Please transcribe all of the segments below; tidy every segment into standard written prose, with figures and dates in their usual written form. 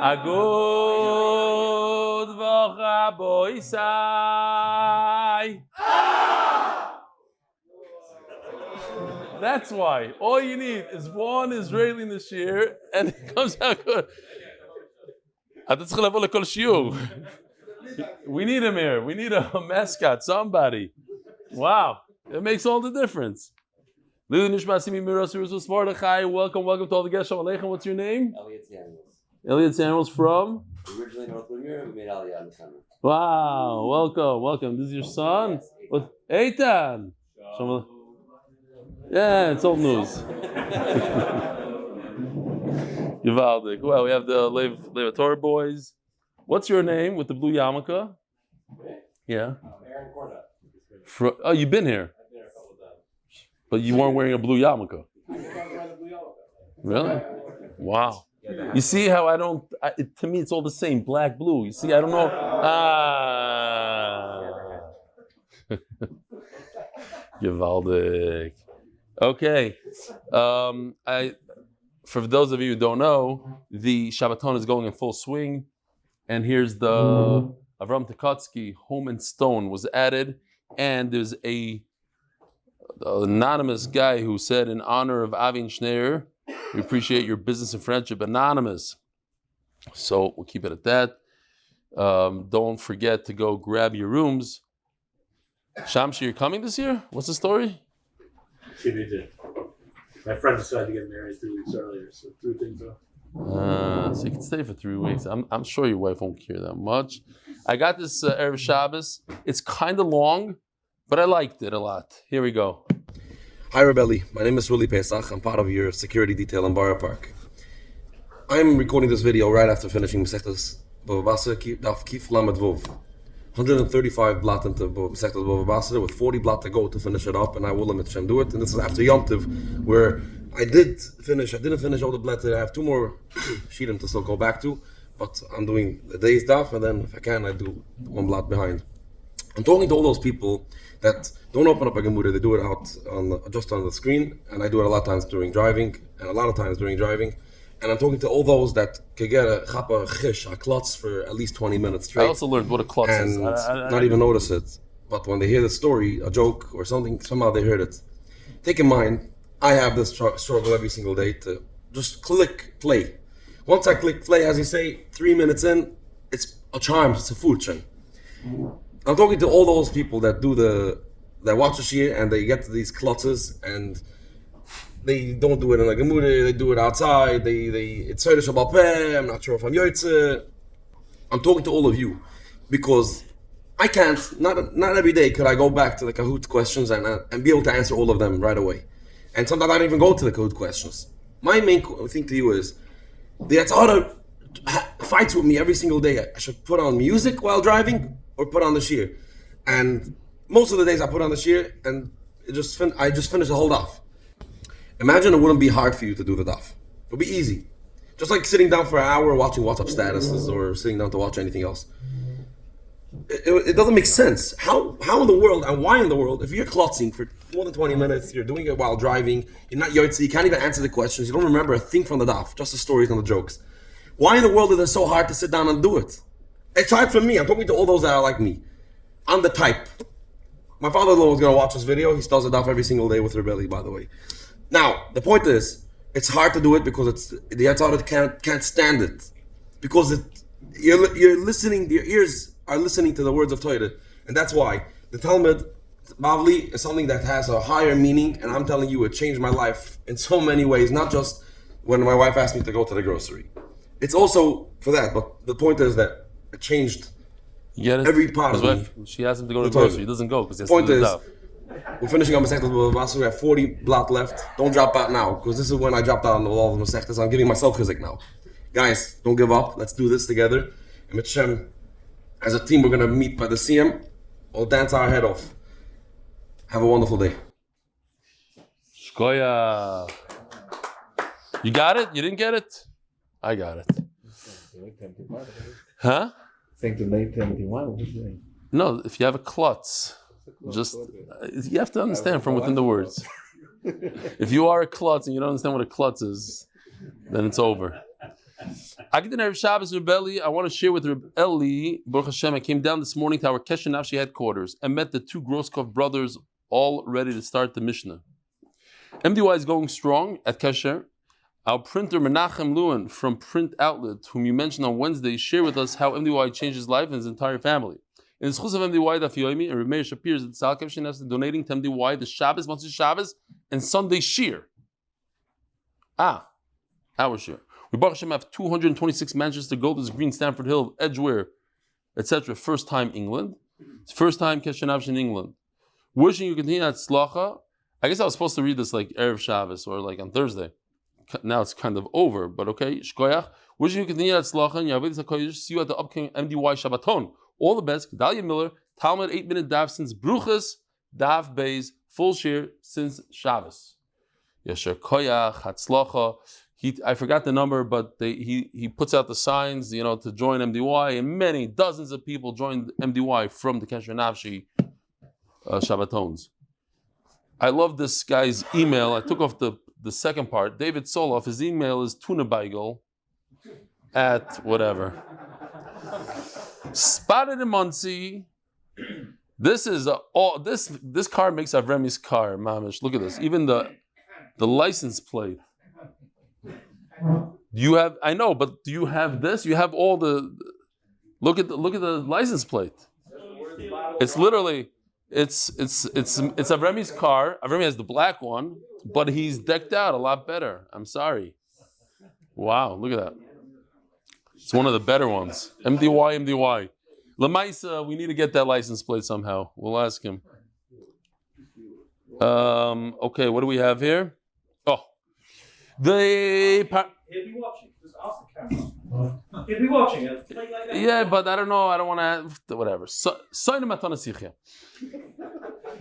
Agud Voch That's why. All you need is one Israeli in the shiur, and it comes out good. We need him here. We need a mascot, somebody. Wow. It makes all the difference. Welcome to all the guests. What's your name? Eli Stefansky from? Originally Northwood Europe, we made Aliyah in the summer. Wow, welcome. This is your son? Yes, With Eitan. Yeah, it's old news. Givaldik. Well, we have the Torah boys. What's your name with the blue yarmulke? Yeah. Aaron Corda. Oh, you've been here? I've been here a couple of times. But you weren't wearing a blue yarmulke. I can't wear the blue yarmulke. Really? Wow. You see how to me it's all the same, black, blue. You see, I don't know. Givaldik. Okay. For those of you who don't know, the Shabbaton is going in full swing. And here's the Avram Tekotsky Home and Stone was added. And there's an anonymous guy who said, in honor of Avi and Schneier, we appreciate your business and friendship, anonymous. So we'll keep it at that. Don't forget to go grab your rooms. Shamshi, you're coming this year? What's the story? She did. My friend decided to get married 3 weeks earlier, so threw things off. So you can stay for 3 weeks. I'm sure your wife won't care that much. I got this Erev Shabbos. It's kind of long, but I liked it a lot. Here we go. Hi, Rav Eli. My name is Willie Pesach. I'm part of your security detail in Borough Park. I'm recording this video right after finishing Masechtas Bava Basra Daf Kif Lamed Vov. 135 blat into Masechtas Bava Basra with 40 blat to go to finish it up, and I will limit Shem do it. And this is after Yom Tov, where I didn't finish all the blat. I have 2 more shirim to still go back to, but I'm doing the day's daf, and then if I can, I do 1 blat behind. I'm talking to all those people that don't open up a gemara, they do it out just on the screen, and I do it a lot of times during driving, and I'm talking to all those that could get a chapa chish, a klutz for at least 20 minutes straight. I also learned what a klutz is. And not even notice it. But when they hear the story, a joke or something, somehow they heard it. Take in mind, I have this struggle every single day to just click play. Once I click play, as you say, 3 minutes in, it's a charm, it's a fortune. I'm talking to all those people that that watch the shir and they get to these klutzes and they don't do it in a gemara, they do it outside, it's Seder Shabbat Peh, I'm not sure if I'm Yotze. I'm talking to all of you because I can't, not every day could I go back to the Kahoot questions and be able to answer all of them right away. And sometimes I don't even go to the Kahoot questions. My main thing to you is, the Yatzara fights with me every single day. I should put on music while driving or put on the shir. And most of the days I put on the shir, and I just finished the whole daf. Imagine it wouldn't be hard for you to do the daf. It would be easy. Just like sitting down for an hour watching WhatsApp statuses or sitting down to watch anything else. It doesn't make sense. How in the world and why in the world, if you're klotzing for more than 20 minutes, you're doing it while driving, you're not yotzi, you can't even answer the questions, you don't remember a thing from the daf, just the stories and the jokes. Why in the world is it so hard to sit down and do it? It's hard for me. I'm talking to all those that are like me. I'm the type. My father-in-law was going to watch this video. He does it daf every single day with Rav Eli, by the way. Now, the point is, it's hard to do it because the Yatzar can't stand it. Because you're listening, your ears are listening to the words of Torah. And that's why the Talmud, Bavli, is something that has a higher meaning. And I'm telling you, it changed my life in so many ways. Not just when my wife asked me to go to the grocery. It's also for that. But the point is that it changed every part of me. She asked him to go to the grocery. He doesn't go because he has point to do is, the daf. We're finishing on Masechtas Bava Basra. We have 40 blot left. Don't drop out now, because this is when I dropped out on all of the Masechtas. I'm giving myself chizik now. Guys, don't give up. Let's do this together. And with Shem, as a team, we're going to meet by the CM. We'll dance our head off. Have a wonderful day. Shkoya. You got it? You didn't get it? I got it. Huh? Saying to late 21. No, if you have a klutz, just you have to understand from within the words. If you are a klutz and you don't understand what a klutz is, then it's over. I want to share with Rav Eli, Baruch Hashem, I came down this morning to our Kesher Nafshi headquarters and met the two Groskov brothers all ready to start the Mishnah. MDY is going strong at Kesher. Our printer Menachem Lewin from Print Outlet, whom you mentioned on Wednesday, shared with us how MDY changed his life and his entire family. In the zechus of MDY, Daf Yomi, and Rav Meir Shapir is donating to MDY the Shabbos, Matzah Shabbos, and Sunday Shir. Our share. We Baruch Hashem have 226 Manchester Golders Green, Stamford Hill, Edgware, etc. First time England. It's first time Kesher in England. Wishing you continue hatzlacha. I guess I was supposed to read this like Erev Shabbos or like on Thursday. Now it's kind of over, but okay. Shkoyach. Wishing you continue hatzlacha and Yahweh HaKodesh. See you at the upcoming MDY Shabbaton. All the best. Gedalia Miller, Talmud 8-minute daf since Bruchas, Daf Beis, full share since Shabbos. Yasher Koyach, Hatzlacha. I forgot the number, but he puts out the signs, to join MDY, and many dozens of people joined MDY from the Kesher Nafshi Shabbatons. I love this guy's email. I took off the second part. David Soloff, his email is tunabeigel at whatever. Spotted in Muncie. This is this car makes Avremi's car, mamish. Look at this. Even the license plate. I know, but do you have this? You have all the. Look at the license plate. It's literally it's Avremi's car. Avremi has the black one, but he's decked out a lot better. I'm sorry. Wow, look at that. It's one of the better ones. MDY. Lamaisa, we need to get that license plate somehow. We'll ask him. Okay, what do we have here? Oh. He'll be watching. Just off the camera. He'll be watching it. Like that. Yeah, but I don't know. I don't want to. Whatever. Soina matana sichya.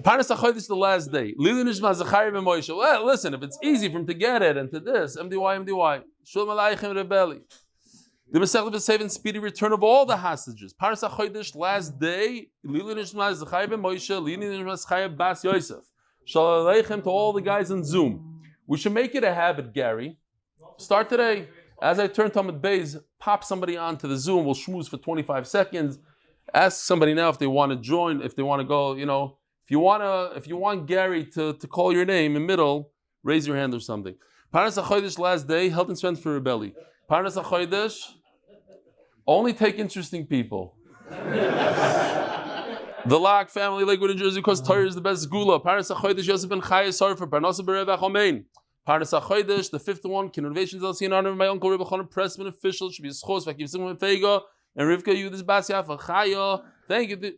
Parnassa B'revach the last day. Zechrya ben Moshe. Well, listen. If it's easy for him to get it and to this, MDY. Shalom Aleichem Rav Eli. The Mazel and speedy return of all the hostages. Parnassa B'revach last day. Zechrya ben Moshe. Zechrya bas Yosef. Shalom Aleichem to all the guys on Zoom. We should make it a habit, Gary. Start today. As I turn to Amud Beis, pop somebody onto the Zoom. We'll schmooze for 25 seconds. Ask somebody now if they want to join, if they want to go. If you want Gary to call your name in middle, raise your hand or something. Parnassa B'revach last day, health and strength for Rav Eli. Parnassa B'revach, only take interesting people. The Lock family, Lakewood NJ, because Torah is the best Segula. Parnassa B'revach, Yosef ben Chaya, Sara for Parnassa B'revach and Refuah. Parnassa B'revach, the fifth one, Kidnovations LLC in honor of my uncle Rebbitzen Pressman and Fishel, should be zechus, Akiva Simcha Ben Fayga, and Rivka Yehudit for Chaya. Thank you to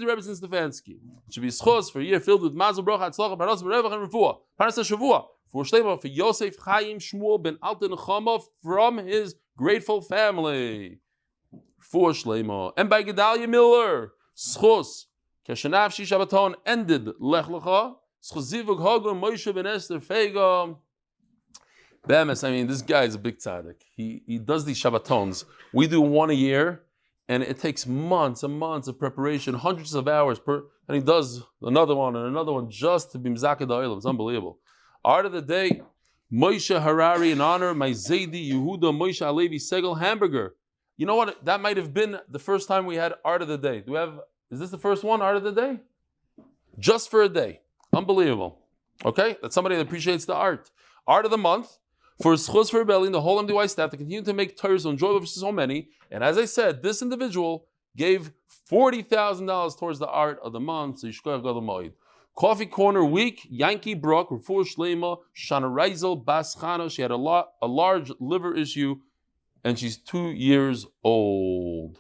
Rebbitzen Stefansky. It should be zechus for a year filled with Mazel, Bracha, hatzlacha, Parnassa B'revach and Refuah. Parnassa Shavua for Shlema for Yosef, Chaim, Shmuel ben Alta Nechama from his grateful family. For Shlema and by Gedalia Miller, zechus. Kesher Nafshi Shabbaton ended Lech Lecha. Schuzivug Hagun Moshe ben Esther Fayga. Bemis, I mean, this guy is a big tzaddik. He does these Shabbatons. We do one a year, and it takes months and months of preparation, hundreds of hours per, and he does another one and another one just to be Mzakeh Da'ilam. It's unbelievable. Art of the day, Moshe Harari in honor of my Zaidi Yehuda Moshe Alevi Segel hamburger. You know what? That might have been the first time we had Art of the Day. Is this the first one, Art of the Day? Just for a day. Unbelievable. Okay? That's somebody that appreciates the art. Art of the month. For zechus for rebelling, the whole MDY staff to continue to make Torah so enjoyable for so many. And as I said, this individual gave $40,000 towards the art of the month. So Yishkoyach Gadol Moed. Coffee Corner Week, Yankee Brook, Refuah Shlema, Shana Reisel, Bas Chana. She had a large liver issue, and she's 2 years old.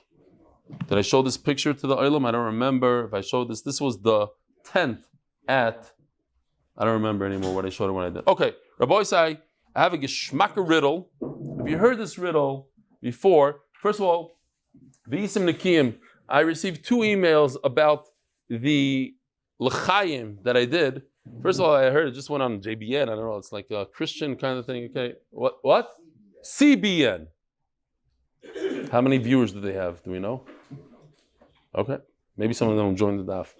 Did I show this picture to the Olam? I don't remember if I showed this. This was the 10th at, I don't remember anymore what I showed it when I did. Okay, Rabbi Isai, I have a geschmacker riddle. If you heard this riddle before, first of all, V'isim Nikiyim, I received 2 emails about the l'chaim that I did. First of all, I heard it just went on JBN. I don't know, it's like a Christian kind of thing. Okay, what? CBN. How many viewers do they have? Do we know? Okay, maybe some of them will join the daf.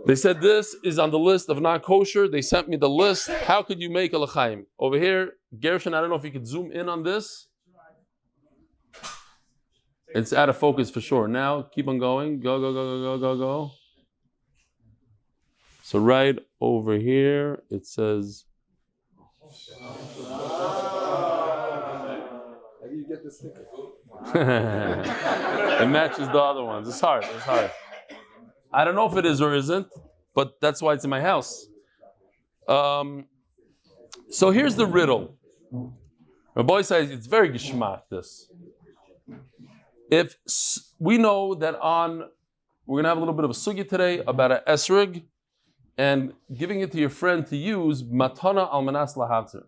They said this is on the list of not kosher. They sent me the list. How could you make a l'chaim? Over here, Gershon, I don't know if you could zoom in on this. It's out of focus for sure. Now, keep on going. Go. So right over here, it says... How do you get this sticker? It matches the other ones. It's hard. I don't know if it is or isn't, but that's why it's in my house. So here's the riddle. Rabbi says it's very geschmack, this. If we know that we're going to have a little bit of a sugya today about an esrig and giving it to your friend to use matana al manas lahatzer.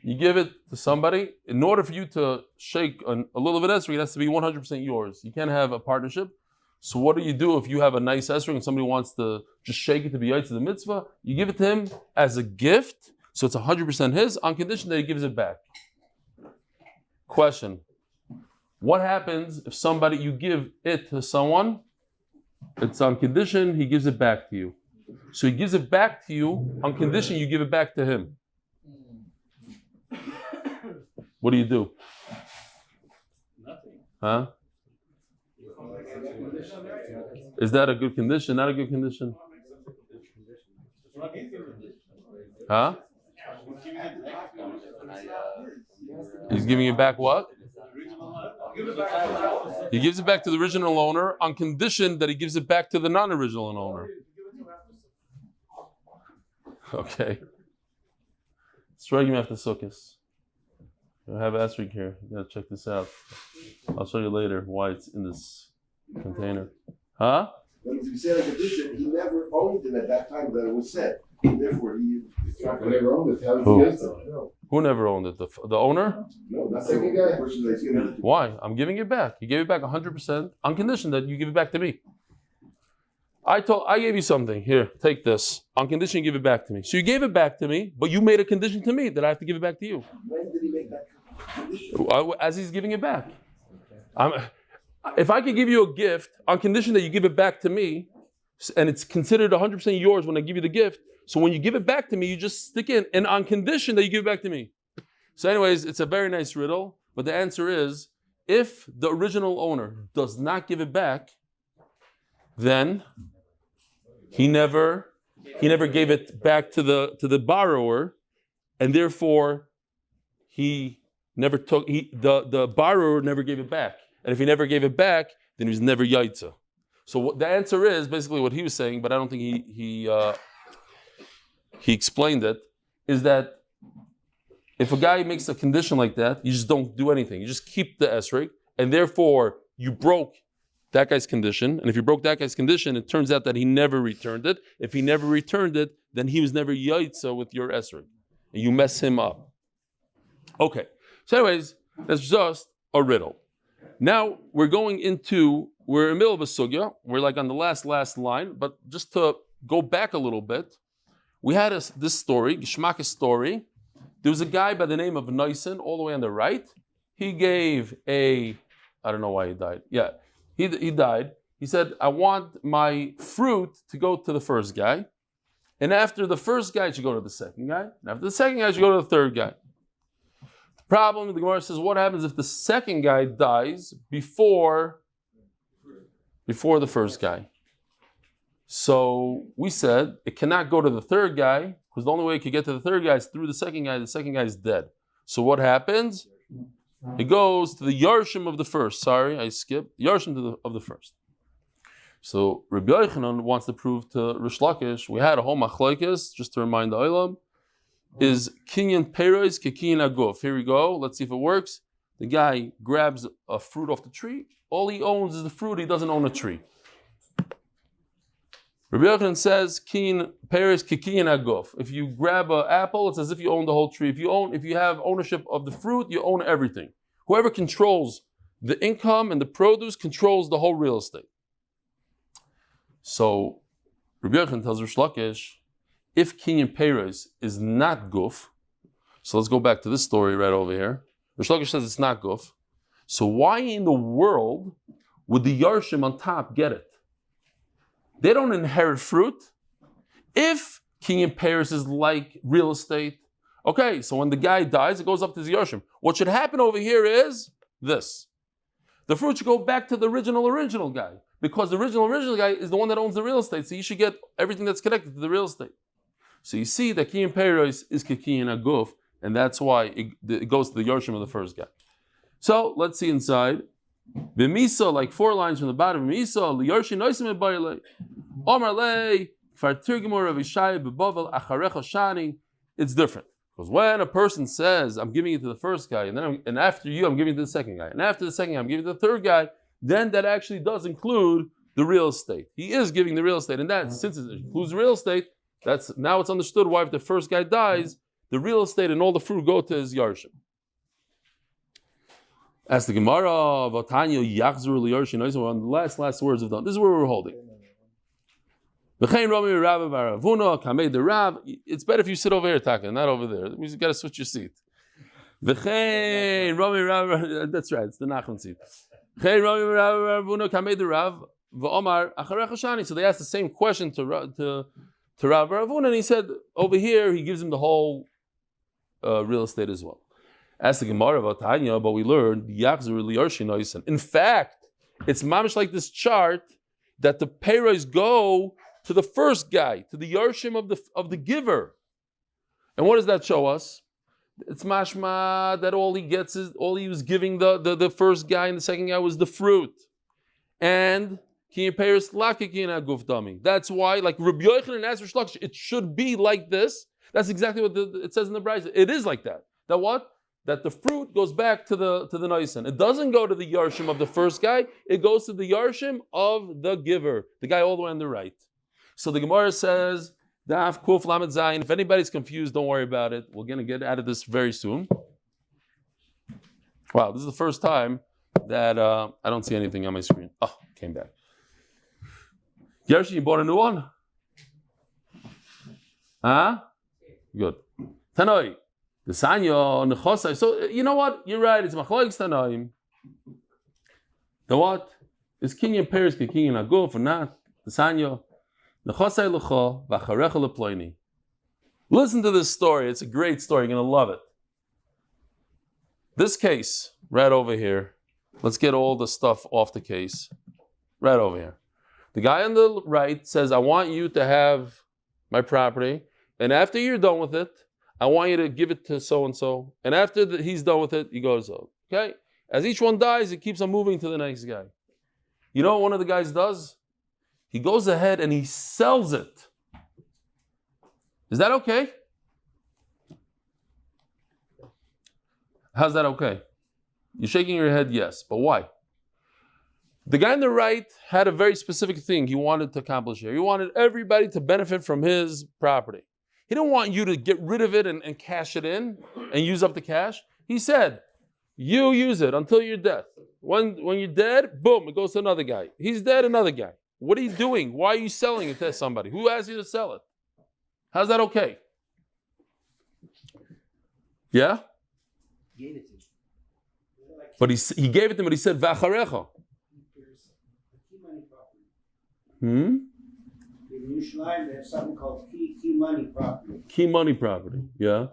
You give it to somebody. In order for you to shake a little bit of esrig, it has to be 100% yours. You can't have a partnership. So what do you do if you have a nice esrog and somebody wants to just shake it to be yaitz to the mitzvah? You give it to him as a gift, so it's 100% his, on condition that he gives it back. Question: what happens if you give it to someone? It's on condition he gives it back to you. So he gives it back to you on condition you give it back to him. What do you do? Nothing. Huh? Is that a good condition? Not a good condition? Huh? He's giving it back what? He gives it back to the original owner on condition that he gives it back to the non-original owner. Okay. Strike him after Sukkot. I have Asrik here. You gotta check this out. I'll show you later why it's in this container. Huh? But if you said a condition, he never owned it at that time that it was said. Therefore, he never owned it. How did Who? he get it? Who never owned it? The owner? No, not the guy. Person that's giving it. Why? I'm giving it back. He gave it back 100% on condition that you give it back to me. I gave you something. Here, take this. On condition you give it back to me. So you gave it back to me, but you made a condition to me that I have to give it back to you. When did he make that condition? As he's giving it back. If I could give you a gift on condition that you give it back to me, and it's considered 100% yours when I give you the gift, so when you give it back to me, you just stick in, and on condition that you give it back to me. So anyways, it's a very nice riddle, but the answer is, if the original owner does not give it back, then he never gave it back to the borrower, and therefore he never took the borrower never gave it back. And if he never gave it back, then he was never yaitza. So the answer is basically what he was saying, but I don't think he explained it, is that if a guy makes a condition like that, you just don't do anything. You just keep the esrog, and therefore you broke that guy's condition. And if you broke that guy's condition, it turns out that he never returned it. If he never returned it, then he was never yaitza with your esrog, and you mess him up. Okay. So anyways, that's just a riddle. Now we're in the middle of a sugya. We're like on the last line, but just to go back a little bit. We had this story, Geshmak's story. There was a guy by the name of Nisan, all the way on the right. He gave I don't know why he died. Yeah, he died. He said, I want my fruit to go to the first guy. And after the first guy, it should go to the second guy. And after the second guy, it should go to the third guy. The problem, the Gemara says, what happens if the second guy dies before the first guy? So we said it cannot go to the third guy because the only way it could get to the third guy is through the second guy. The second guy is dead. So what happens? It goes to the Yarshim of the first. Sorry, I skipped. Yarshim of the first. So Rabbi Elchanan wants to prove to Rish Lakish, we had a whole machlokes, just to remind the Olam, is Kinyan Perois Kekinyan Aguf. Here we go. Let's see if it works. The guy grabs a fruit off the tree. All he owns is the fruit. He doesn't own a tree. Rabbi Elchanan says, Kinyan Perois Kekinyan Aguf. If you grab an apple, it's as if you own the whole tree. If you have ownership of the fruit, you own everything. Whoever controls the income and the produce controls the whole real estate. So Rabbi Yochanan tells Rish Lakish, if Kinyan Peres is not guf, so let's go back to this story right over here. Rish Lakish says it's not guf. So why in the world would the Yarshim on top get it? They don't inherit fruit. If Kinyan Peres is like real estate, okay, so when the guy dies, it goes up to the Yarshim. What should happen over here is this. The fruit should go back to the original guy. Because the original guy is the one that owns the real estate, so you should get everything that's connected to the real estate. So you see that Kinyan Peres is Kinyan Aguf, and that's why it goes to the Yarshim of the first guy. So let's see inside. V'misa, like 4 lines from the bottom. V'misa liYarshi noisim ebayilei. Omar lei fartirgimor Rav Shaya bebavel acharecha shani. It's different because when a person says, "I'm giving it to the first guy," and after you, I'm giving it to the second guy, and after the second guy, I'm giving it to the third guy. Then that actually does include the real estate. He is giving the real estate, and that since it includes real estate, now it's understood why if the first guy dies, the real estate and all the fruit go to his Yarshim. As the Gemara of Otanya Yachzur Liyarshin, we're on the last words of them. This is where we're holding. It's better if you sit over here, Taka, not over there. You got to switch your seat. That's right, it's the Nachman seat. So they asked the same question to Rav Ravuna, and he said over here he gives him the whole real estate as well. Asked the Gemara about Tanya, but we learned in fact, it's mamish like this chart that the payros go to the first guy, to the Yarshim of the giver. And what does that show us? It's mashma that all he was giving the first guy and the second guy was the fruit. And that's why, like Rabbi Yochanan and Rish Lakish, it should be like this. That's exactly what it says in the Bracha. It is like that. That what? That the fruit goes back to the Nisan. It doesn't go to the Yarshim of the first guy. It goes to the Yarshim of the giver, the guy all the way on the right. So the Gemara says, Daf Kuf Lamed Zayin. If anybody's confused, don't worry about it. We're going to get out of this very soon. Wow, this is the first time that I don't see anything on my screen. Oh, came back. Gershi, you bought a new one? Huh? Good. Tanoi. The Sanyo, Nechosai. So, you know what? You're right. It's Machlokes Tanoim. The what? Is Kinyan Peres Kinyan Aguf or not? The Sanyo. Listen to this story. It's a great story. You're going to love it. This case, right over here. Let's get all the stuff off the case. Right over here. The guy on the right says, I want you to have my property. And after you're done with it, I want you to give it to so-and-so. And after he's done with it, he goes, okay? As each one dies, it keeps on moving to the next guy. You know what one of the guys does? He goes ahead and he sells it. Is that okay? How's that okay? You're shaking your head, yes. But why? The guy on the right had a very specific thing he wanted to accomplish here. He wanted everybody to benefit from his property. He didn't want you to get rid of it and cash it in and use up the cash. He said, you use it until you're dead. When you're dead, boom, it goes to another guy. He's dead, another guy. What are you doing? Why are you selling it to somebody? Who asked you to sell it? How's that okay? Yeah? Gave it to But he gave it to him, but he said, V'acharecha. In Yerushalayim, they have something called key money property. Key money property. Yeah.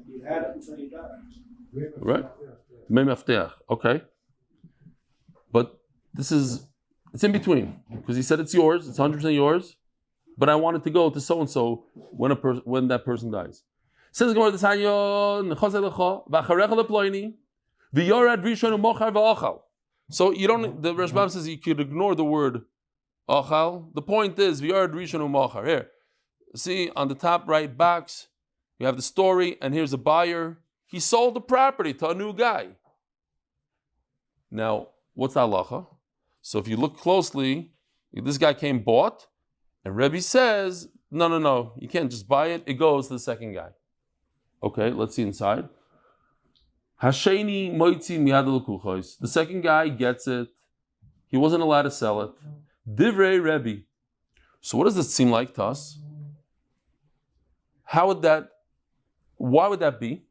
You had it until you died. Right? Mei mafteach. Okay. But it's in between. Because he said it's yours, it's 100% yours, but I want it to go to so-and-so when that person dies. Says the Gemara, so you don't, the Rashbam says you could ignore the word achal. The point is, here. See, on the top right box, you have the story, and here's a buyer. He sold the property to a new guy. Now, what's the halacha? So if you look closely, this guy bought, and Rebbe says, no, you can't just buy it. It goes to the second guy. Okay, let's see inside. Hasheni moitzi miyad l'kuchos. The second guy gets it. He wasn't allowed to sell it. Divrei Rebbe. So what does this seem like to us? Why would that be?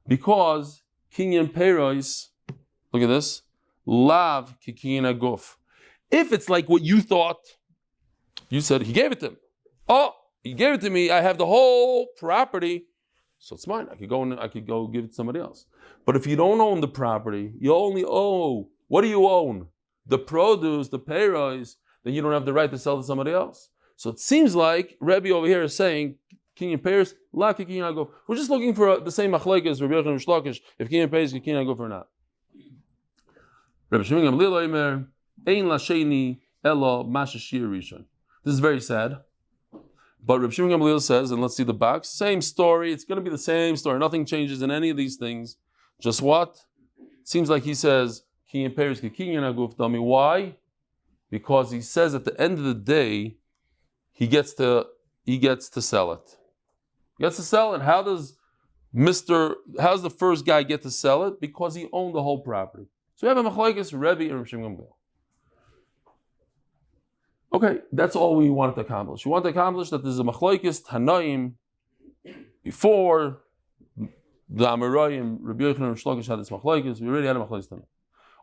Because kinyan peiros, look at this, lav kikinyan aguf. If it's like what you thought, you said he gave it to him. Oh, he gave it to me. I have the whole property, so it's mine. I could go give it to somebody else. But if you don't own the property, you only own. What do you own? The produce, the peiros. Then you don't have the right to sell to somebody else. So it seems like Rebbe over here is saying, kinyan peiros, la kikinyan aguf. We're just looking for the same machlekes as Rebbe and Shlakish. If kinyan peiros, kikinyan aguf or not. Rebbe Shimon Gamliel Omer, ein lasheni elo mashashir rishon. This is very sad. But Rebbe Shimon Gamliel says, and let's see the box, same story. It's going to be the same story. Nothing changes in any of these things. Just what? It seems like he says, kinyan peiros, kikinyan aguf. Tell me why? Because he says at the end of the day, he gets to sell it. He gets to sell it. How's the first guy get to sell it? Because he owned the whole property. So we have a machlokes, Rebbe and Rebbe Shimon Gamliel. Okay, that's all we wanted to accomplish. We want to accomplish that there's a machlokes Tanaim before the Amoraim, Rabbi Yochanan and Shlokish had this machlokes. We already had a machlokes Tanaim.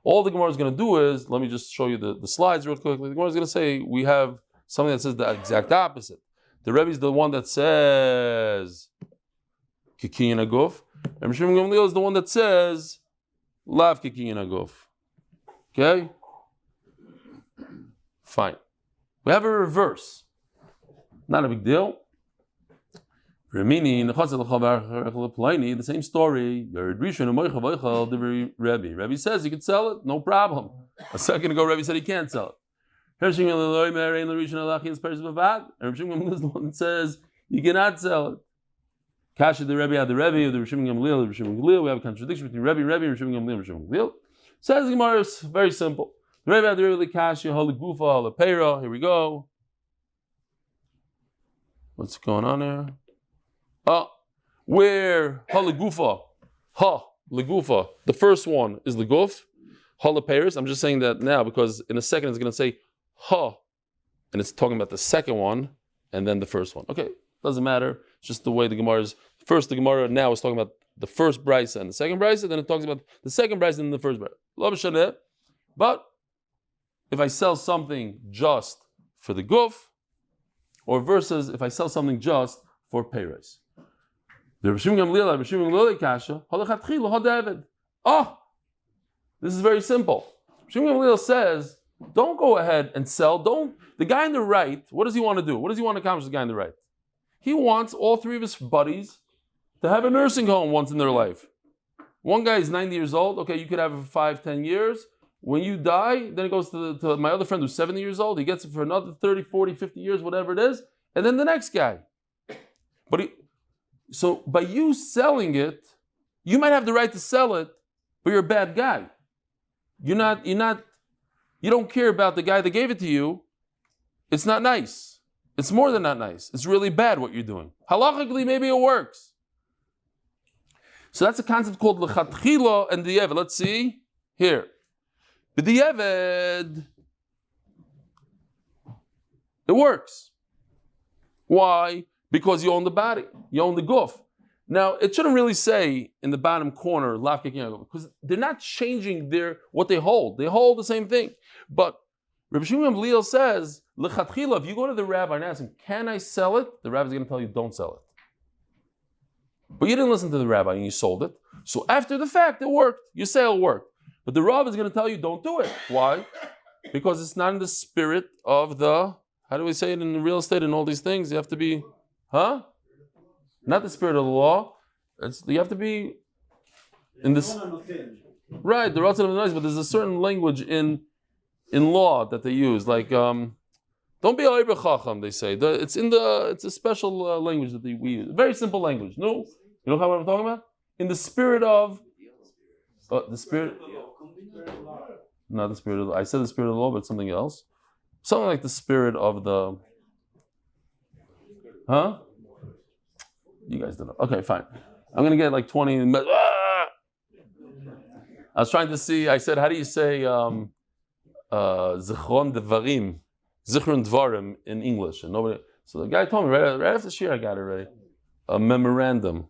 All the Gemara is going to do is, let me just show you the slides real quickly. The Gemara is going to say we have something that says the exact opposite. The Rebbe is the one that says kikinyan aguf, and Rebbe Shimon Gamliel is the one that says lav kikinyan aguf. Okay? Fine. We have a reverse. Not a big deal. The same story. Rebbe says you could sell it, no problem. A second ago, Rebbe said he can't sell it. And Rebbe is the one that says you cannot sell it. Kasha the Rebbe had the Rebbe, the Rebbe Gamliel. We have a contradiction between Rebbe and Rebbe Gamliel. Says the Gemara is very simple. The Rebbe had the Rebbe Kasha, Holy Gufa, Holy Peira. Here we go. What's going on here? Where Halagufa, Legufa, the first one is Leguf, Halapeiris. I'm just saying that now because in a second it's going to say Ha, and it's talking about the second one and then the first one. Okay, doesn't matter. It's just the way the Gemara is. First, the Gemara now is talking about the first brisa and the second brisa, then it talks about the second brisa and the first brisa. But if I sell something just for the guf, or versus if I sell something just for peiros. The Rishim Gamliel kasha halachatchilu hadavid. This is very simple. Rishim Gamliel says, don't go ahead and sell. The guy on the right, what does he want to do? What does he want to accomplish? The guy on the right, he wants all three of his buddies to have a nursing home once in their life. One guy is 90 years old. Okay, you could have it for 5-10 years. When you die, then it goes to my other friend who's 70 years old. He gets it for another 30, 40, 50 years, whatever it is. And then the next guy. So by you selling it, you might have the right to sell it, but you're a bad guy. You don't care about the guy that gave it to you. It's not nice. It's more than not nice. It's really bad what you're doing. Halachically, maybe it works. So that's a concept called lechatchila and di'eved. Let's see here. B'di'eved, It works. Why? Because you own the body. You own the guf. Now, it shouldn't really say in the bottom corner, because they're not changing what they hold. They hold the same thing. But Rabbi Shimon Gamliel says, L'chatchila, if you go to the rabbi and ask him, can I sell it? The rabbi's going to tell you, don't sell it. But you didn't listen to the rabbi and you sold it. So after the fact, it worked. Your sale worked. But the Rav is going to tell you, don't do it. Why? Because it's not in the spirit of the, how do we say it in real estate and all these things? You have to be, not the spirit of the law. You have to be in this. Right, the Ratzon of the noise, but there's a certain language in law that they use. Like, don't be a Oiber Chacham, they say. It's a special language that we use. Very simple language. No? You know what I'm talking about? In the spirit of the spirit. Not the spirit of I said the spirit of the law, but something else. Something like the spirit of the. You guys don't know. Okay, fine. I'm gonna get like 20. I was trying to see. I said, how do you say Zichron Dvarim in English? And nobody. So the guy told me right after the year I got it ready. A memorandum.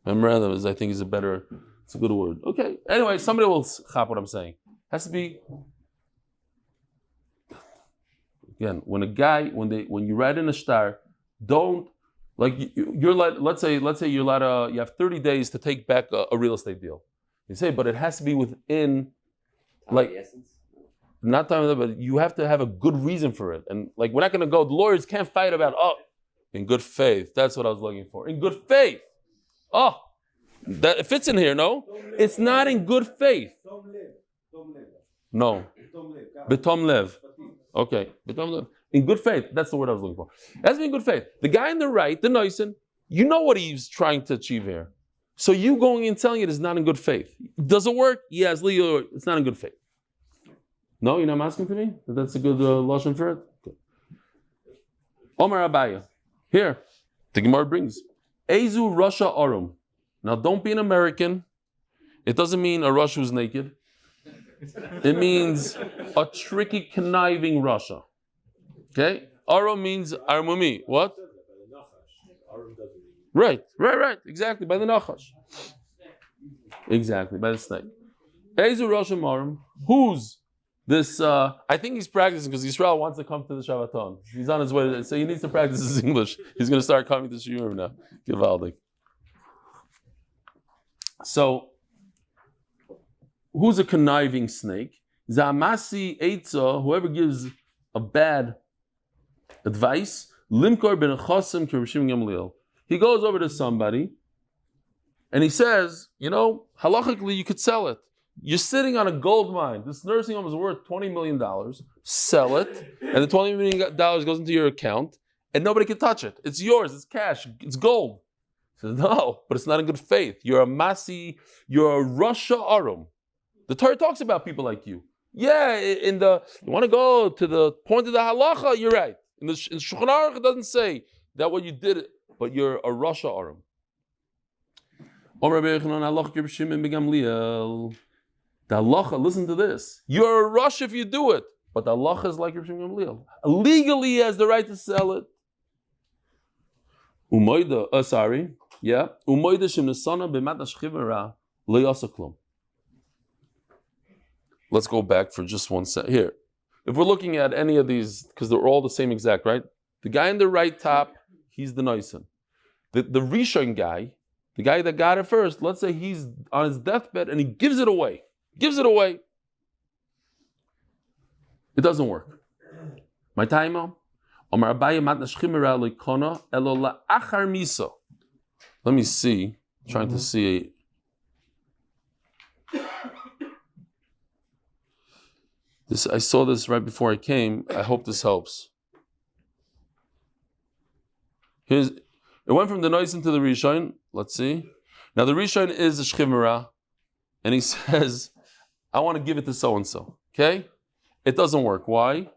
Memorandum is, I think, is a better. It's a good word. Okay. Anyway, somebody will chop what I'm saying. Has to be. Again, when you write in a star, don't. Like you're like, let's say you have 30 days to take back a real estate deal. You say, but it has to be within, like, not time, but you have to have a good reason for it. And like, we're not going to go. The lawyers can't fight about in good faith. That's what I was looking for. In good faith. That it fits in here. No, it's not in good faith. No, betom lev. Okay, betom lev. In good faith, that's the word I was looking for. That's in good faith. The guy on the right, the Noisen, you know what he's trying to achieve here. So you going and telling it is not in good faith. Does it work? Yes, Leo, it's not in good faith. No, you're not asking to me? That's a good lashon for it? Okay. Omar Abaya. Here, the Gemara brings. Ezu Russia Arum. Now don't be an American. It doesn't mean a Russia who's naked. It means a tricky, conniving Russia. Okay? Arum means armumi. What? Right. Exactly. By the nachash. Exactly. By the snake. Ezu Rosh Arum. Who's this? I think he's practicing because Yisrael wants to come to the Shabbaton. He's on his way. So he needs to practice his English. He's going to start coming to Shiurim now. Givaldik. So, who's a conniving snake? Zamasi Eitza, whoever gives a bad advice, Limkor ben Chosim Kirishim Gamliel. He goes over to somebody and he says, halachically you could sell it. You're sitting on a gold mine. This nursing home is worth $20 million. Sell it, and the $20 million goes into your account, and nobody can touch it. It's yours. It's cash. It's gold. He says, no, but it's not in good faith. You're a Masi. You're a Russia Arum. The Torah talks about people like you. Yeah, you want to go to the point of the halacha, you're right. In Shulchan Aruch, it doesn't say that what you did, but you're a Russia Arum. The halacha, listen to this. You're a rush if you do it, but the halacha is like Reb Shimon Gamliel. Legally, he has the right to sell it. Umoida shemnesana b'matna shchivera lo yasa klum. Let's go back for just 1 second. Here, if we're looking at any of these, because they're all the same exact, right? The guy in the right top, he's the Noisen. The Rishon guy, the guy that got it first, let's say he's on his deathbed and he gives it away. It doesn't work. My time on. Let me see. Trying to see. I saw this right before I came. I hope this helps. It went from the Noisen to the Rishon. Let's see. Now the Rishon is a Shchimera, and he says, I want to give it to so-and-so. Okay? It doesn't work. Why?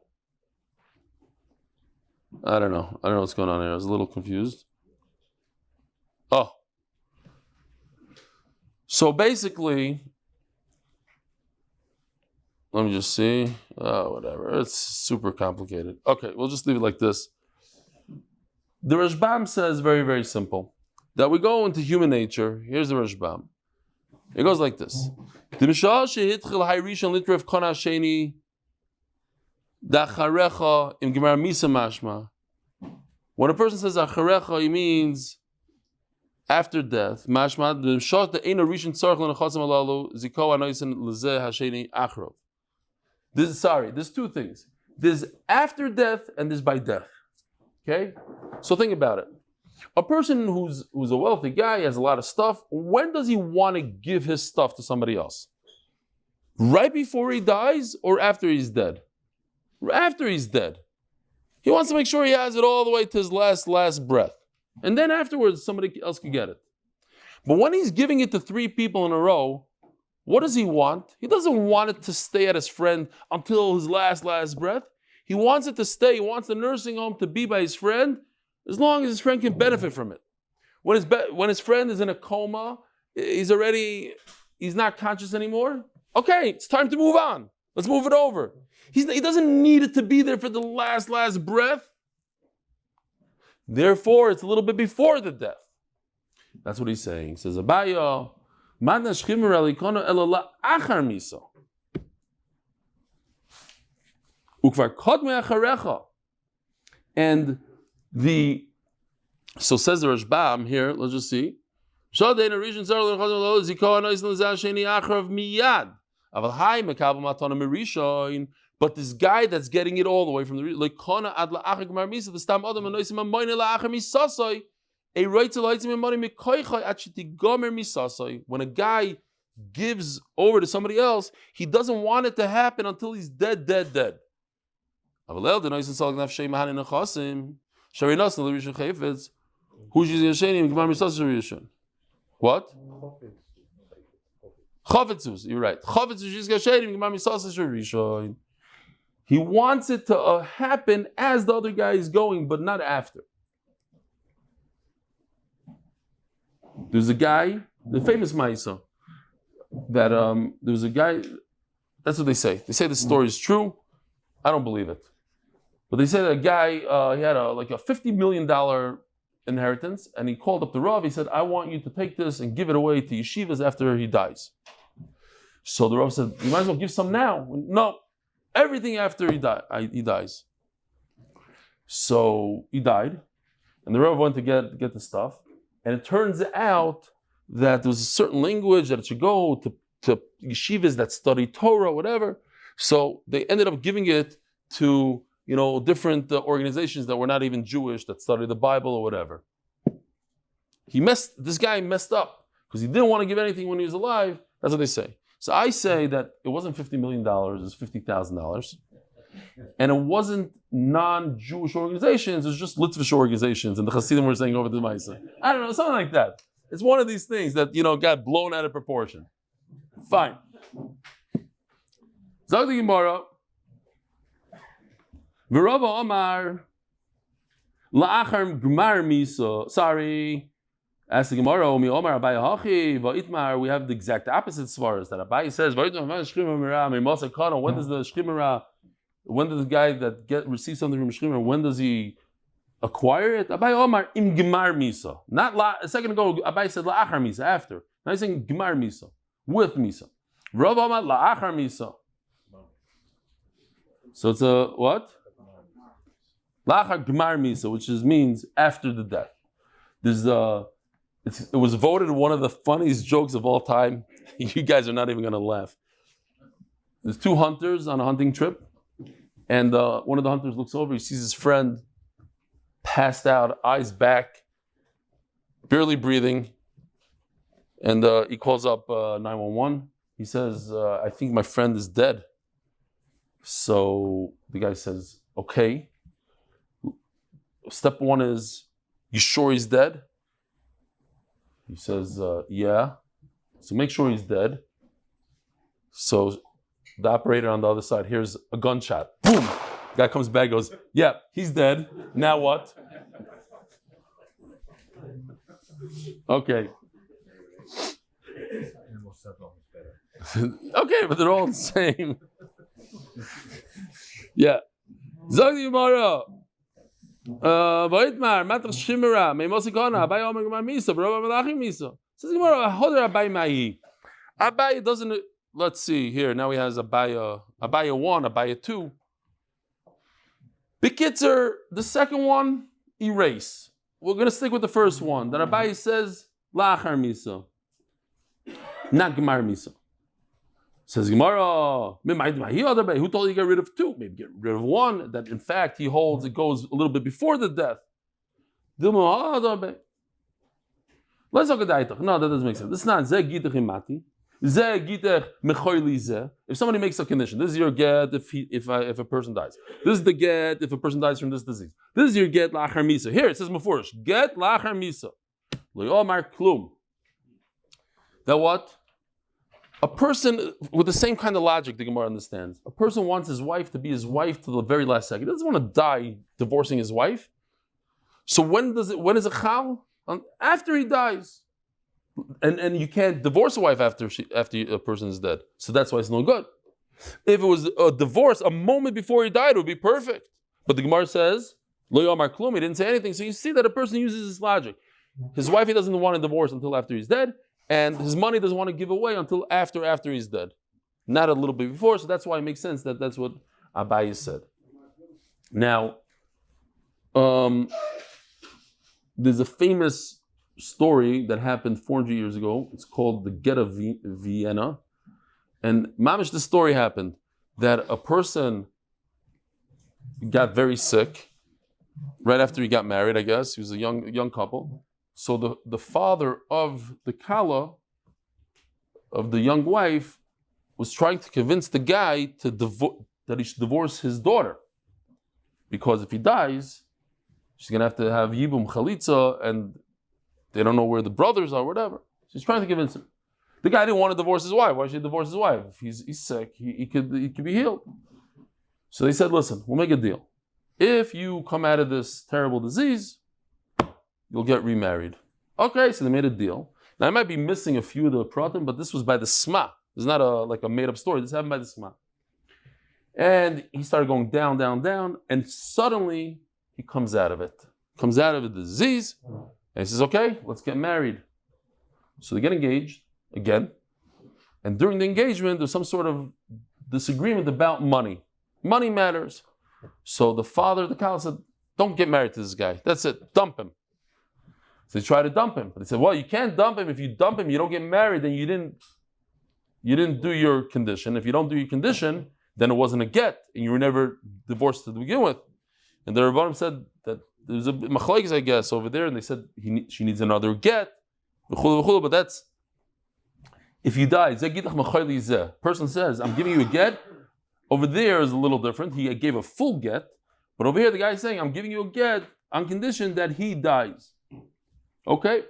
I don't know what's going on here. I was a little confused. So basically, Let me just see. Whatever. It's super complicated. Okay, we'll just leave it like this. The Rashbam says very, very simple. That we go into human nature. Here's the Rashbam. It goes like this. When a person says acharecha, he means after death. There's two things. There's after death and there's by death. Okay? So think about it. A person who's a wealthy guy, has a lot of stuff, when does he want to give his stuff to somebody else? Right before he dies or after he's dead? After he's dead. He wants to make sure he has it all the way to his last breath. And then afterwards, somebody else can get it. But when he's giving it to 3 people in a row, what does he want? He doesn't want it to stay at his friend until his last breath. He wants it to stay. He wants the nursing home to be by his friend as long as his friend can benefit from it. When his friend is in a coma, he's not conscious anymore. Okay, it's time to move on. Let's move it over. He doesn't need it to be there for the last breath. Therefore, it's a little bit before the death. That's what he's saying. He says, Abaya, Madna Shchimer Alikona Elala Achar Miso. Ukvar Kodme Acharecha. And so says the Rashbam here, let's just see. Shadei in a region Zara Lechazim Zikoa Nois Lezah Sheni Achar Miyad. Aval Hai Mekabel Matana Merishoin. But this guy that's getting it all the way from the Lekona Ad LaAchar Gmar Misa, the Stam Adam Anoisim Amoine LaAchar Misasoi, a right to lights him money Mikoichai Achiti Gomer Misasoi. When a guy gives over to somebody else, he doesn't want it to happen until he's dead. Avalel the Noisim Salag Nafshay Mahan in Achasim, Sharinas and Lerisha Chayfetz, who's using Yashanim Gmar Misasoi. What? Chavetzus, you're right. Chavetzus is Yashanim Gmar Misasoi. He wants it to happen as the other guy is going, but not after. There's a guy, the famous Maisa, that there was a guy, that's what they say. They say the story is true. I don't believe it. But they say that a guy, he had a $50 million inheritance, and he called up the Rav. He said, I want you to take this and give it away to yeshivas after he dies. So the Rav said, you might as well give some now. No. Everything after he dies. So he died, and the Rav went to get the stuff, and it turns out that there was a certain language that it should go to yeshivas that study Torah, whatever. So they ended up giving it to different organizations that were not even Jewish that study the Bible or whatever. This guy messed up because he didn't want to give anything when he was alive. That's what they say. So I say that it wasn't $50 million, it was $50,000. And it wasn't non-Jewish organizations, it was just Litvish organizations. And the Hasidim were saying over the Maisa. I don't know, something like that. It's one of these things that, got blown out of proportion. Fine. Zag the Gemara. V'Rava Amar la'achar gmar misa. Sorry. Ask the Gemara, Omi Omar Abai Hachi Va'itmar. We have the exact opposite svaras that Abai says. When does the shchimera? When does the guy that receives something from shchimera? When does he acquire it? Abai Omar im gemar misa. Not a second ago. Abai said la'achar misa after. Now he's saying gemar misa with misa. Rav Omar la'achar misa. So it's a what? La'achar gemar misa, which means after the death. There's it was voted one of the funniest jokes of all time. You guys are not even going to laugh. There's 2 hunters on a hunting trip, and one of the hunters looks over, he sees his friend passed out, eyes back, barely breathing, and he calls up 911. He says, I think my friend is dead. So the guy says, okay. Step 1 is, you sure he's dead? He says, yeah. So make sure he's dead. So the operator on the other side hears a gunshot. Boom! Guy comes back, goes, yeah, he's dead. Now what? Okay. Okay, but they're all the same. Yeah. Zog the Gemara. Voitmar, Matrach Shimera, Meimosikona, Abai Omer Gemar Misa, Barova Malachim Misa. Says the Gemara, Hoder Abai Mai. Abai doesn't, let's see here, now he has Abaya 1, Abaya 2. Bekitzer, the second one, erase. We're going to stick with the first one. That Abai says, Lachar Misa. Not Gemar Misa. Says Gemara, who told you to get rid of 2? Maybe get rid of 1. That in fact he holds it goes a little bit before the death. Let's look at that. No, that doesn't make sense. This is not if somebody makes a condition, this is your get if a person dies. This is the get if a person dies from this disease. This is your get lachar misa. Here it says mafurish, get lachar misa. That what? A person with the same kind of logic the Gemara understands. A person wants his wife to be his wife to the very last second. He doesn't want to die divorcing his wife. So when is it chal? After he dies. And you can't divorce a wife after a person is dead. So that's why it's no good. If it was a divorce a moment before he died, it would be perfect. But the Gemara says, Lo yomar klum, he didn't say anything. So you see that a person uses his logic. His wife, he doesn't want to divorce until after he's dead. And his money doesn't want to give away until after he's dead. Not a little bit before. So that's why it makes sense that that's what Abaye said. Now, there's a famous story that happened 400 years ago. It's called the Get of Vienna. And mamish, the story happened that a person got very sick right after he got married, I guess. He was a young couple. So the father of the kala, of the young wife, was trying to convince the guy that he should divorce his daughter. Because if he dies, she's going to have yibum chalitza, and they don't know where the brothers are, whatever. She's trying to convince him. The guy didn't want to divorce his wife. Why should he divorce his wife? If he's sick, he could be healed. So they said, listen, we'll make a deal. If you come out of this terrible disease, you'll get remarried. Okay, so they made a deal. Now I might be missing a few of the pratim, but this was by the Sma. It's not like a made-up story. This happened by the Sma. And he started going down, down, down, and suddenly he comes out of it. Comes out of the disease, and he says, okay, let's get married. So they get engaged again. And during the engagement, there's some sort of disagreement about money. Money matters. So the father, the Kala, said, don't get married to this guy. That's it. Dump him. So they tried to dump him. But they said, well, you can't dump him. If you dump him, you don't get married, then you didn't do your condition. If you don't do your condition, then it wasn't a get, and you were never divorced to begin with. And the Rabbanim said that there was a machlokes, I guess, over there, and they said she needs another get. But that's, if you die, person says, I'm giving you a get. Over there is a little different. He gave a full get. But over here, the guy is saying, I'm giving you a get on condition that he dies. Okay?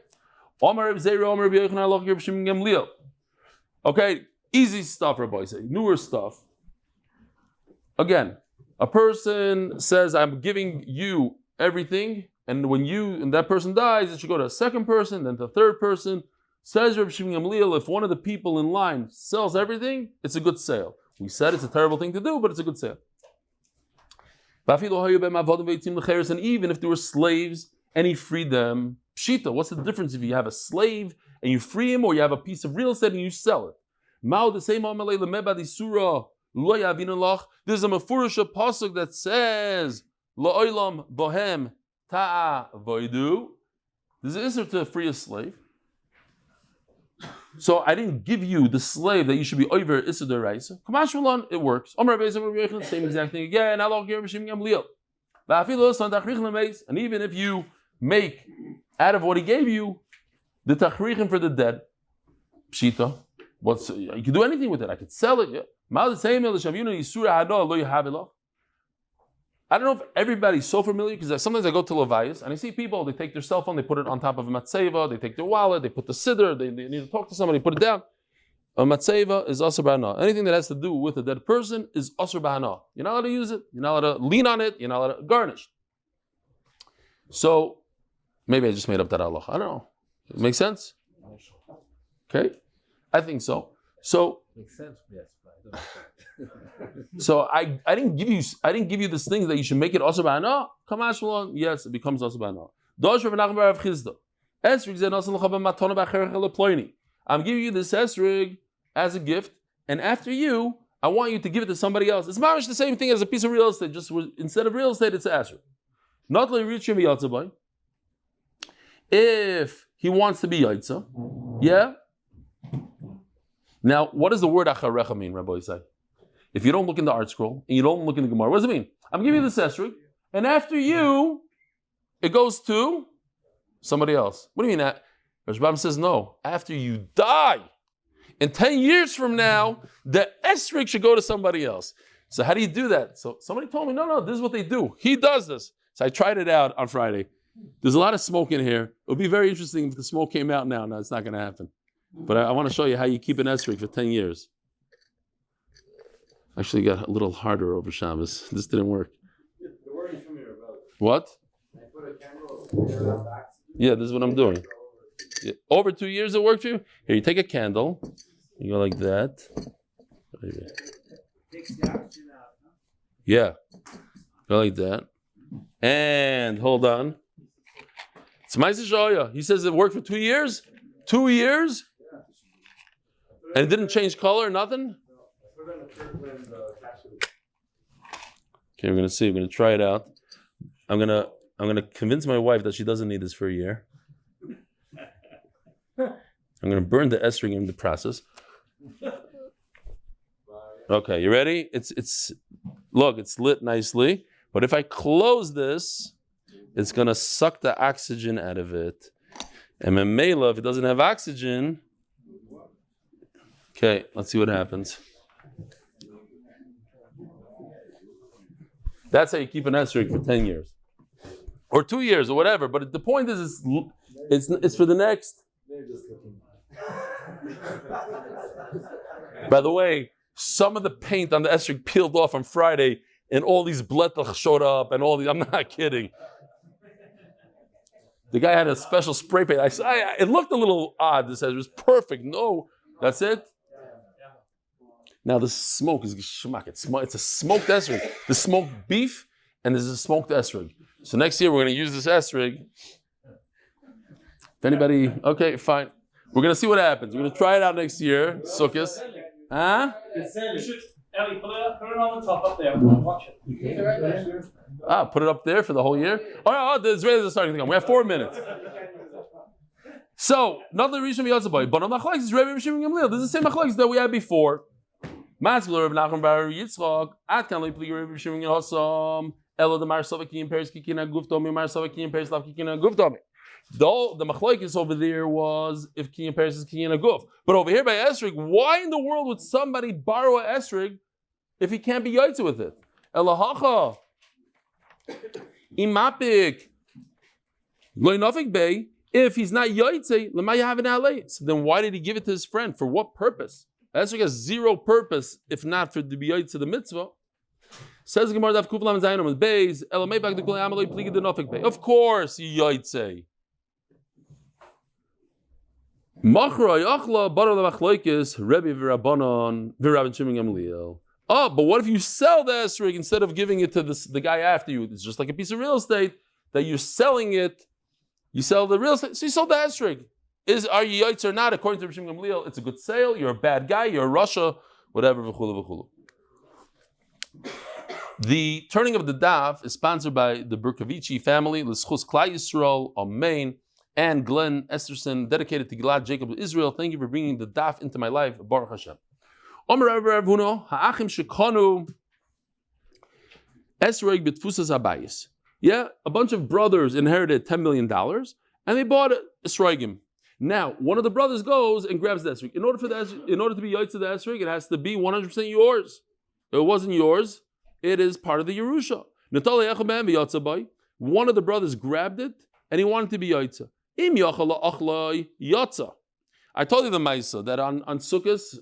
Okay, easy stuff, Rabbi say. Newer stuff. Again, a person says, I'm giving you everything, and when that person dies, it should go to a second person, then to a third person. Says Reb Shimon Gamliel, if one of the people in line sells everything, it's a good sale. We said it's a terrible thing to do, but it's a good sale. And even if there were slaves and he freed them, pshita, what's the difference if you have a slave and you free him, or you have a piece of real estate and you sell it? There's a mafurish pasuk that says, La'olam bohem ta'a voidu. There's an issur to free a slave. So I didn't give you the slave that you should be over issur deraisa. Kamash Malon, it works. Same exact thing again. And even if you make out of what he gave you the tachrichim for the dead, pshita, you can do anything with it. I could sell it. I don't know if everybody's so familiar, because sometimes I go to Levayas and I see people, they take their cell phone, they put it on top of a matzeva, they take their wallet, they put the siddur, they need to talk to somebody, put it down. A matzeva is asur b'hana. Anything that has to do with a dead person is asur b'hana. You're not allowed to use it, you're not allowed to lean on it, you're not allowed to garnish. So, maybe I just made up that halacha. I don't know. It makes sense? Okay? I think so. So, Makes sense, yes, but So I didn't give you this thing that you should make it also by no. Come on, yes, it becomes also by no. I'm giving you this esrig as a gift, and after you, I want you to give it to somebody else. It's much the same thing as a piece of real estate. Just instead of real estate, it's an esrig. Not like reaching the if he wants to be yaitza, yeah. Now, what does the word acharecha mean, Rabbi Yosef? If you don't look in the art scroll and you don't look in the Gemara, what does it mean? I'm giving you this esrig, and after you, it goes to somebody else. What do you mean that? Rashbam says no. After you die, and 10 years from now, the esrig should go to somebody else. So how do you do that? So somebody told me, no, this is what they do. He does this. So I tried it out on Friday. There's a lot of smoke in here. It would be very interesting if the smoke came out now. No, it's not going to happen. But I want to show you how you keep an esrig for 10 years. Actually got a little harder over Shabbos. This didn't work. What? Yeah, this is what I'm doing. Yeah. Over 2 years it worked for you? Here, you take a candle. You go like that. Yeah. Go like that. And hold on. It's Mazel Chaya. He says it worked for 2 years? 2 years? And it didn't change color, nothing? Okay, we're gonna see. We're gonna try it out. I'm gonna convince my wife that she doesn't need this for a year. I'm gonna burn the esrig in the process. Okay, you ready? It's look, it's lit nicely. But if I close this, it's gonna suck the oxygen out of it. And Mamela, if it doesn't have oxygen, okay, let's see what happens. That's how you keep an esrig for 10 years. Or 2 years or whatever. But the point is, it's for the next. By the way, some of the paint on the esrig peeled off on Friday and all these bletach showed up and all these, I'm not kidding. The guy had a special spray paint. It looked a little odd. This esrig was perfect. No, that's it. Now the smoke is shmak. It's a smoked esrig. The smoked beef and there's a smoked esrig. So next year we're going to use this esrig. If anybody, okay, fine. We're going to see what happens. We're going to try it out next year. Sukkos. Huh? Eli, put it on the top up there. Watch it. Put it up there for the whole year? All right, the Israelis are starting to come. We have 4 minutes. So, not the Rishon Yotzabai, but on Machlokes is Rebbe Shimon Gamliel. This is the same Machlokes that we had before. Mazel Rav Nachman Bar Yitzchak, at kan leipli Rebbe Shimon Yosam, Elo the Mar Savaki and Peres Kikina Guftomi, Mar Savaki and Peres Lav Kikina Guftomi. Though the Machlokes over there was if Ki and Peres is Kikina Guf. But over here by Esrig, why in the world would somebody borrow a Esrig if he can't be yaitze with it? Elahacha, Imapik, Loinofik Bay. If he's not yaitze, lemay have an alay. So then why did he give it to his friend? For what purpose? Esrig has zero purpose if not for the yaitze the mitzvah. Says Gemara Daf Kuflam Zayin with Beis Elamay back the Kol Amalei Pligi the Nofik Bay. Of course, he yaitze. Machra Yachla Bar the Machlokes Rebbe V'Rabbanon V'Rabban Shimon Gamliel. Oh, but what if you sell the esrig instead of giving it to the guy after you? It's just like a piece of real estate that you're selling it. You sell the real estate, so you sold the esrig. Are you yaitz or not? According to Rishon Gamliel, it's a good sale. You're a bad guy. You're a Russia, whatever. V'chulu v'chulu. The turning of the daf is sponsored by the Berkovici family, L'schus Klal Yisrael, Amen, and Glenn Esterson, dedicated to Gilad Jacob of Israel. Thank you for bringing the daf into my life. Baruch Hashem. Omer Rav Huno, ha'achim shekonu esrog b'tfusas habayis. Yeah, a bunch of brothers inherited $10 million, and they bought esrogim. Now, one of the brothers goes and grabs the esrog. In order to be yaitz to the esrog, it has to be 100% yours. If it wasn't yours, it is part of the Yerusha. One of the brothers grabbed it, and he wanted to be yaitz. I told you the Maisa that on Sukkos,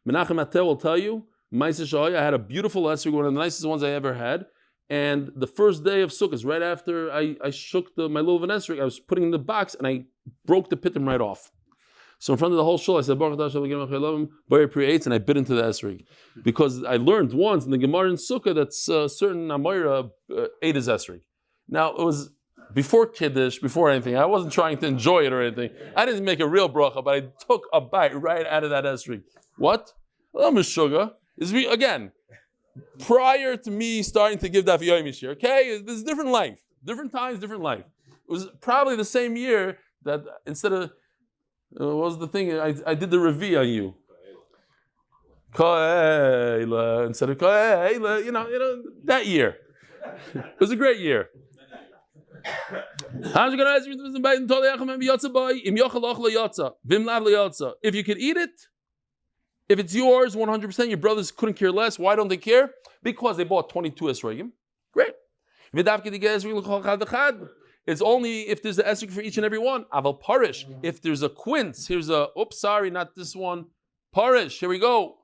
Menachem Atel will tell you, Maisa Chaya, I had a beautiful esrog, one of the nicest ones I ever had. And the first day of Sukkot, right after I shook my little esrog, I was putting it in the box and I broke the pitim right off. So in front of the whole shul, I said, Baruch Atah Hashem Elokeinu melech haolam, Boyer Pri-Eitz, and I bit into the esrog. Because I learned once in the Gemara in Sukkah that certain Amoira ate his esrog. Now, it was before Kiddush, before anything. I wasn't trying to enjoy it or anything. I didn't make a real bracha, but I took a bite right out of that esrog. What? Sugar. Again, prior to me starting to give Daf Yomi shir, okay? There's different life. Different times, different life. It was probably the same year that instead of, what was the thing? I did the Revi on you. Chaya, instead of Chaya, you know, that year. It was a great year. If you could eat it, if it's yours 100%, your brothers couldn't care less. Why don't they care? Because they bought 22 esrogim. Great. It's only if there's an esrog for each and every one. Aval parish. If there's a quince, here's a, oops, sorry, not this one. Parish, here we go.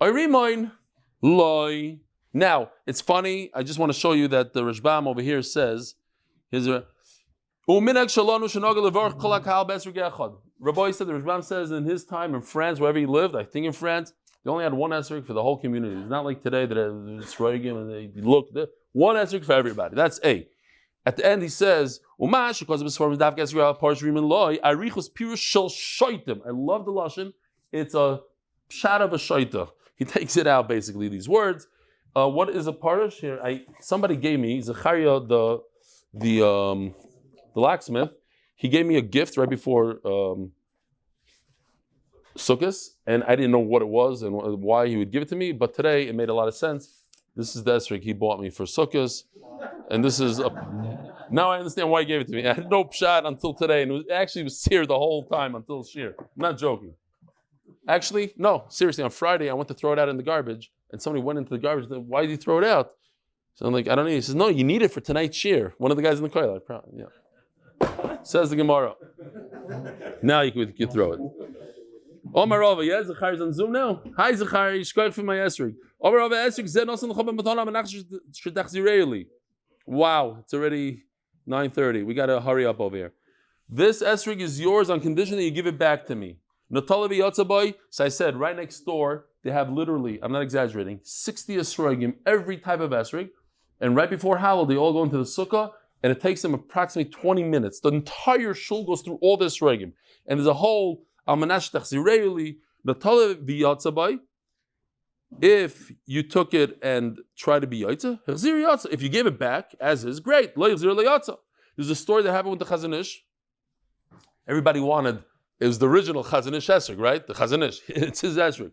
I remind, loy. Now, it's funny, I just want to show you that the Rashbam over here says, here's a, Rabbi said, the Rashbam says in his time in France, wherever he lived, I think in France, they only had one esrog for the whole community. It's not like today that it's Reagan and they look, one esrog for everybody. That's A. At the end he says, I love the Lashon. It's a shot of a shaita. He takes it out basically, these words. What is a parish here? Somebody gave me Zechariah, the blacksmith. He gave me a gift right before Sukkot, and I didn't know what it was and why he would give it to me. But today it made a lot of sense. This is the esrog he bought me for Sukkot, and this is now I understand why he gave it to me. I had no pshat until today, and it actually was seared the whole time until shir. I'm not joking. Actually, no, seriously. On Friday, I went to throw it out in the garbage. And somebody went into the garbage. Why did you throw it out? So I'm like, I don't need it. He says, no, you need it for tonight's shir. One of the guys in the klal. Yeah. Says the Gemara. Now you could throw it. Omar Rava, yeah, Zechariah's on Zoom now. Hi Zechariah, Yishkoich for my esrog. Omar Rava esrog zed nosan l'chobem b'tonah menach shidduch. Wow, it's already 9:30. We got to hurry up over here. This esrog is yours on condition that you give it back to me. So I said, right next door, they have literally, I'm not exaggerating, 60 esrogim, every type of esrog. And right before Hallel, they all go into the sukkah, and it takes them approximately 20 minutes. The entire shul goes through all the esrogim. And there's a whole, if you took it and tried to be yotza, if you gave it back, as is, great. There's a story that happened with the Chazon Ish. Everybody wanted, it was the original Chazon Ish esrog, right? The Chazon Ish, it's his esrog.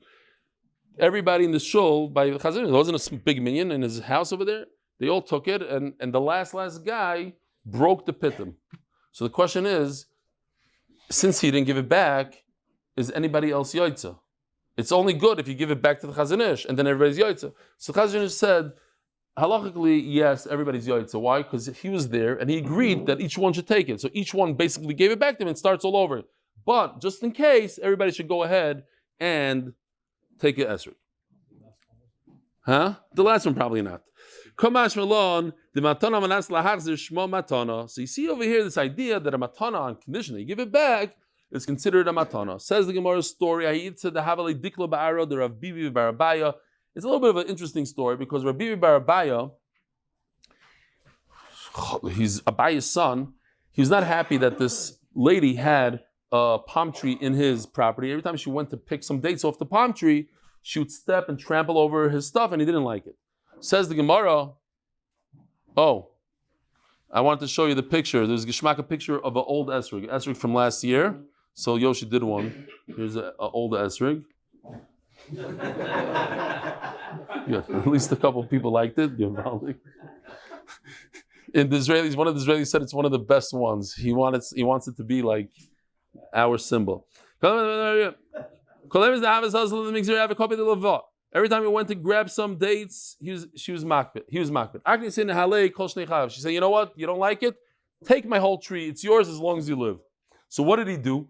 Everybody in the shul, by the Chazon Ish, there wasn't a big minyan in his house over there. They all took it, and the last guy broke the pitum. So the question is, since he didn't give it back, is anybody else yotza? It's only good if you give it back to the Chazon Ish, and then everybody's yotza. So Chazon Ish said, halachically, yes, everybody's yotza. Why? Because he was there, and he agreed that each one should take it. So each one basically gave it back to him and starts all over. But just in case, everybody should go ahead and take it esrog. Huh? The last one probably not. So you see over here this idea that a matana on condition that you give it back is considered a matana. Says the Gemara's story. It's a little bit of an interesting story because Rav Bibi Bar Abaya, he's Abaya's son. He was not happy that this lady had a palm tree in his property. Every time she went to pick some dates off the palm tree, she would step and trample over his stuff, and he didn't like it. Says the Gemara, I wanted to show you the picture. There's a picture of an old esrog from last year. So Yoshi did one. Here's an old esrog. Yeah, at least a couple of people liked it. In the Israelis, one of the Israelis said it's one of the best ones. He wants it to be like our symbol. Every time he went to grab some dates, she was makbid. He was makbid. She said, you know what? You don't like it? Take my whole tree. It's yours as long as you live. So what did he do?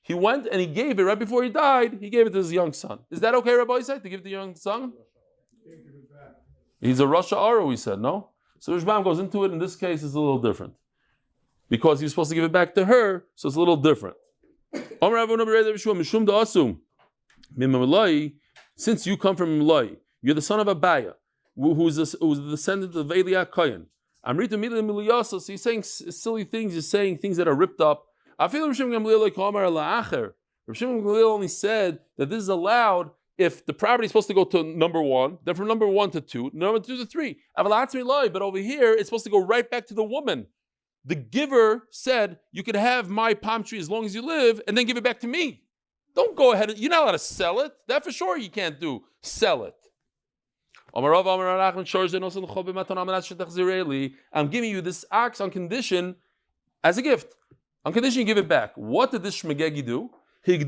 He went and he gave it right before he died. He gave it to his young son. Is that okay, Rabbi said, to give the young son? He's a Rasha Aro, we said, no? So Rishbam goes into it. In this case, it's a little different. because he was supposed to give it back to her, so it's a little different. Since you come from Milai, you're the son of Abaya, who's the descendant of Eli Kohen. So he's saying silly things, he's saying things that are ripped up. Rav Shimon Gamliel only said that this is allowed if the property is supposed to go to number 1, then from number 1 to 2, number 2 to 3. But over here, it's supposed to go right back to the woman. The giver said, you could have my palm tree as long as you live, and then give it back to me. Don't go ahead. You're not allowed to sell it. That for sure you can't do. Sell it. I'm giving you this ox on condition, as a gift. On condition you give it back. What did this shmegegi do? He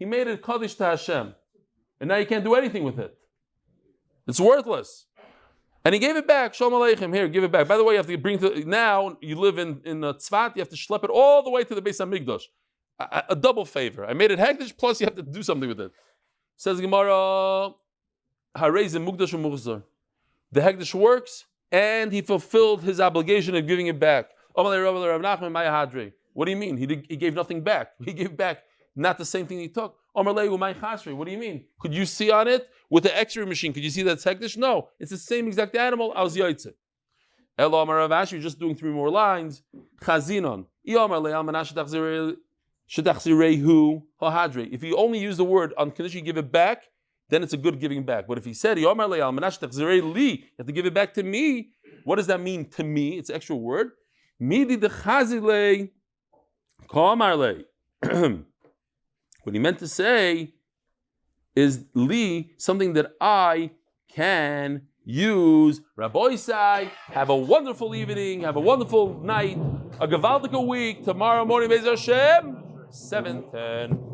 made it kaddish to Hashem. And now you can't do anything with it. It's worthless. And he gave it back. Shalom Aleichem. Here, give it back. By the way, you have to bring now you live in Tzfat, you have to schlep it all the way to the Beis HaMikdash. A double favor. I made it hekdesh, plus you have to do something with it. Says Gemara, Harezim Mukdash Mughzar. The hekdesh works, and he fulfilled his obligation of giving it back. What do you mean? He gave nothing back. He gave back not the same thing he took. What do you mean? Could you see on it with the X-ray machine? Could you see that's hekdesh? No, it's the same exact animal. I was yaitze. Elo Amar Rav Ashi, just doing 3 more lines. Chazinon. If you only use the word on condition you give it back, then it's a good giving back. But if he said, you have to give it back to me, what does that mean to me? It's an extra word. What he meant to say is li, something that I can use. Rabbi Sai, have a wonderful evening, have a wonderful night, a gewaltige week. Tomorrow morning, Be'ez Hashem, 7:10.